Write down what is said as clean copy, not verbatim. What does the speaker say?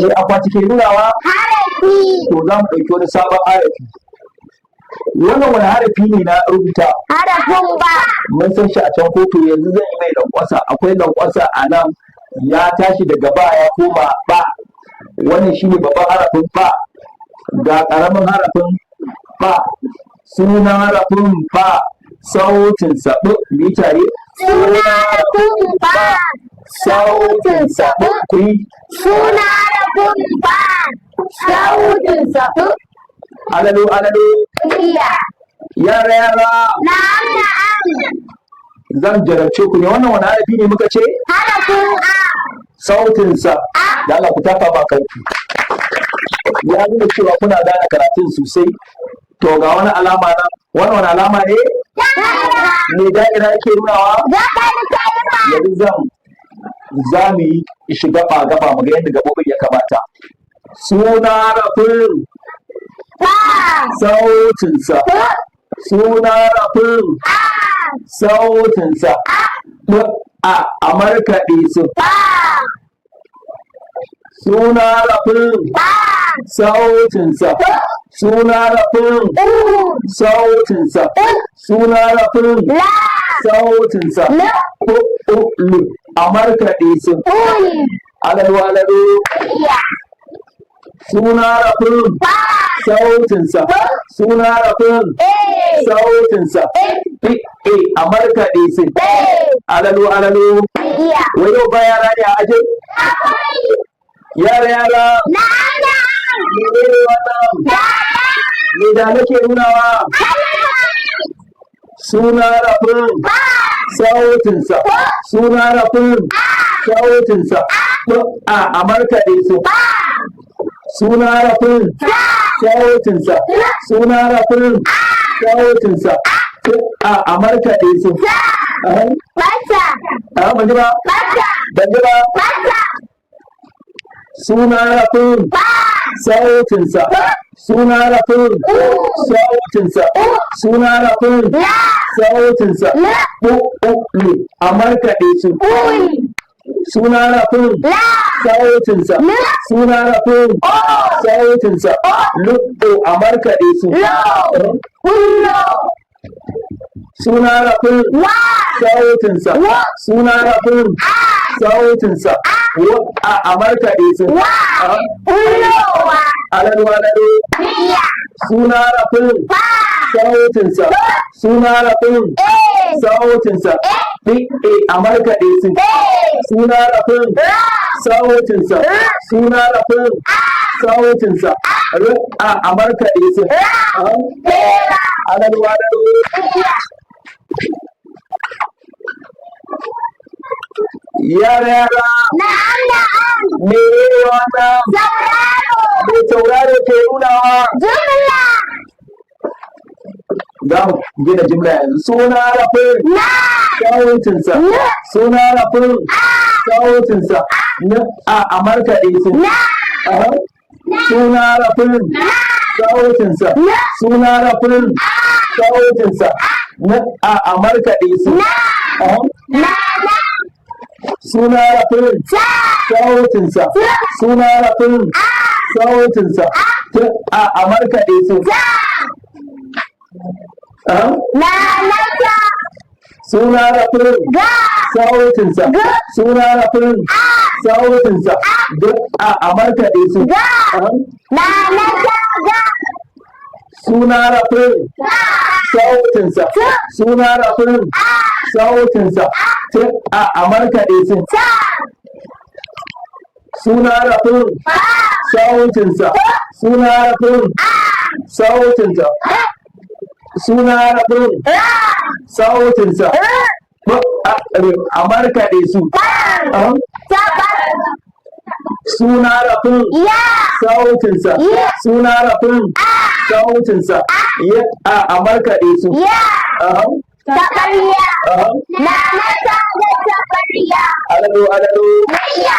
Me akwati ke nunawa? harafi, To za mu ɗauki wani sabon harafi. Wannan wani harafi ne na rubuta? harafin ba, Mun san shi a can kotu, yanzu zan yi mai lankwasa. Akwai lankwasa a nan, ya tashi daga ba ya koma ba. Wannan shi ne babban harafin ba. Ga ƙaramin harafin ba. Sunan harafin ba, sautin sa b, mu yi tare. suna harafin ba, Sautin sa b, ku yi. suna harafin ba, sautin sa Alalo alalo, iya, yara yara. na'am na'am, Zan jarabce ku ne, wannan wani harafi ne muka ce? harafin a, Sautinsa. Da Allah ku tafa ba kanku. Ya nuna cewa kuna gane karatun sosai. To ga wani alama nan, wannan wani alama ne? da'ira, Me da'ira yake nunawa? gaban kalma, Yanzu za mu yi shiga gaba mu ga yadda gabobin ya kamata. Suna rafin ba, sautinsa. Suna rafin a, sautinsa. A markaɗe su. ba, Suna rafin ba, sautinsa. Suna rafin u, sautinsa. Suna rafin la, sautinsa. Lu a markaɗe su. ul, Alalo alalo. iya, Suna rafin ba, sautinsa. Suna rafin e, sautinsa. A markaɗe su. e, Alalo alalo. iya, Wai yau ba yara ne a aje? akwai, Yara yara. na'am na'am, Menene wannan? da, Me da nake nunawa? Suna rafin ba, sautinsa. Suna rafin sautinsa. A markaɗe su. Suna rafin sautinsa. Suna rafin sautinsa. A markaɗe su. bata, Ban ji ba? bata, Ban ji ba? bata, Suna rafin ba, sautinsa. Suna rafin sautinsa. Suna rafin la, sautinsa. la, A markaɗe su. ul, Suna rafin la, sautinsa. Suna rafin sautinsa. A markaɗe su. lo, ullo, Suna rafin wa, sautinsa. Suna rafin sautinsa. A markaɗe su. wa, ullowa, Alalo alalo. iya, Suna rafin ba, sautinsa. Suna rafin e, sautinsa. A markaɗe su. e, Suna rafin ra, sautinsa. Suna rafin sautinsa. A markaɗe su. ra, tera, Alalo alalo. iya, Yara yara. na'am na'am, Me wannan? sauraro, Me tauraro ke nunawa? jumla, Za mu gina jimla yanzu. Suna rafin na, sautinsa. Suna rafin sautinsa. A markaɗe su. na, Suna rafin sautinsa. Suna rafin sautinsa. A markaɗe su. na, Suna rafin sa, sautinsa. Suna rafin sautinsa. A markaɗe su. na, nasa, Suna rafin ga, sautinsa. Suna rafin sautinsa. A markaɗe su. ga, na, nasa, ga, Suna rafin sautinsa. Suna rafin sautinsa. A markaɗe su. sa, Suna rafin ba, sautinsa. Suna rafin sautinsa. Suna rafin ra, sautinsa. A markaɗe su. sabar, Suna rafin ya, sautinsa. Suna rafin sautinsa. A markaɗe su. ya, taɓarya, na, nasa, da taɓarya, Alalo alalo. murya,